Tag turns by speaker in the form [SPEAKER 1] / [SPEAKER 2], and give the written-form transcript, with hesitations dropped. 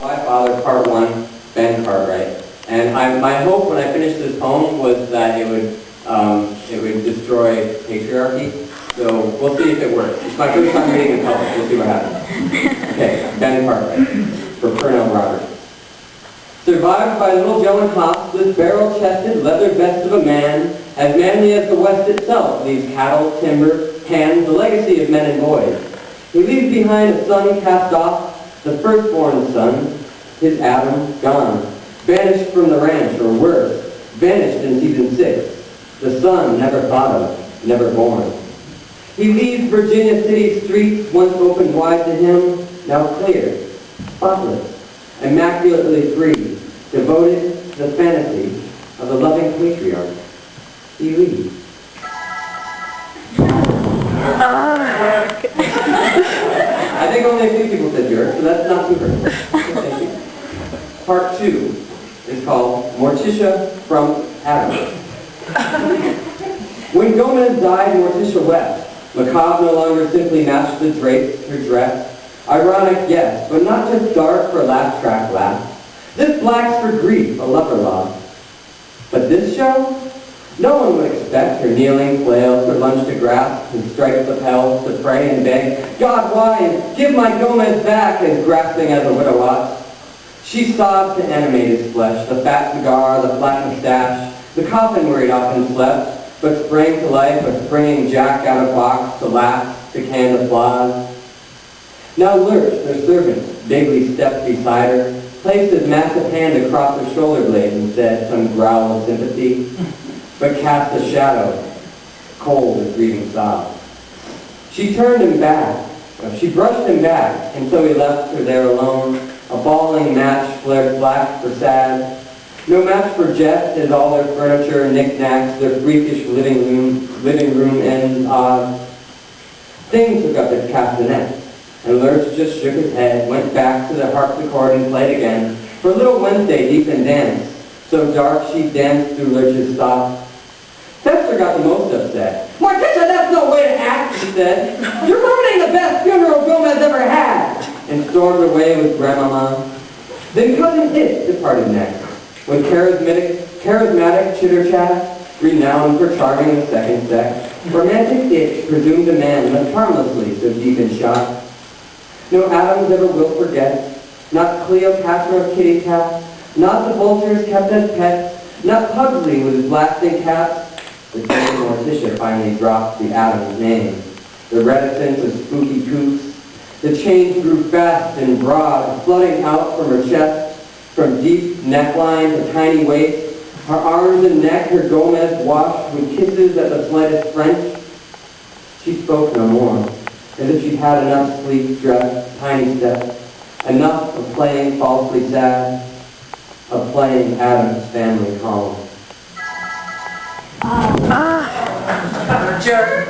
[SPEAKER 1] My Father, Part 1, Ben Cartwright. And my hope when I finished this poem was that it would destroy patriarchy. So we'll see if it works. It's my first time reading in public. We'll see what happens. Okay, Ben Cartwright for Pernell Roberts. Survived by little Joe and Hops, this barrel-chested, leather vest of a man, as manly as the West itself, leaves cattle, timber, hands, the legacy of men and boys. He leaves behind a son cast off, the firstborn son, his Adam, gone, vanished from the ranch, or worse, vanished in season 6. The son never thought of, never born. He leaves Virginia City streets, once opened wide to him, now clear, spotless, immaculately free, devoted to the fantasy of the loving patriarch. He leaves. I think only a few people said yours, so that's not too hurtful. Thank you. Part 2 is called Morticia from Adam. When Gomez died, Morticia wept. Macabre no longer simply matched the drapes, her dress. Ironic, yes, but not just dark for laugh track laugh. This blacks for grief, a lover lost. But this show? No one would expect her kneeling flails, her lunch to grasp, and strike lapels to pray and beg, God, why, and give my Gomez back, as grasping as a widow ought. She sobbed to animate his flesh, the fat cigar, the flat mustache, the coffin where he'd often slept, but sprang to life a springing jack out of box to laugh, to canned applause. Now Lurch, their servant, bigly stepped beside her, placed his massive hand across her shoulder blade and said some growl of sympathy, but cast a shadow, cold as grieving sobs. She turned him back, she brushed him back, and so he left her there alone, a bawling match flared black for sad. No match for jest, as all their furniture, knickknacks, their freakish living room ends odd. Thing took up its castanet, and Lurch just shook his head, went back to the harpsichord and played again, for little Wednesday deep in dance, so dark she danced through Lurch's thoughts. Fester got the most upset. Morticia, that's no way to act, she said. You're ruining the best funeral Gomez ever had, and stormed away with Grandmama. Then Cousin It departed next, with charismatic chitter-chat, renowned for charming the second sex. Romantic itch presumed a man left harmlessly so deep in shock. No Adams ever will forget, not Cleopatra of kitty cats, not the vultures kept as pets, not Pugsley with his blasting caps. The day Morticia finally dropped the Adams name. The reticence of spooky coots. The change grew fast and broad, flooding out from her chest, from deep neckline to tiny waist. Her arms and neck, her Gomez washed with kisses at the slightest French. She spoke no more, as if she'd had enough sleek dress, tiny steps, enough of playing falsely sad, of playing Adam's family calm.
[SPEAKER 2] Jerk.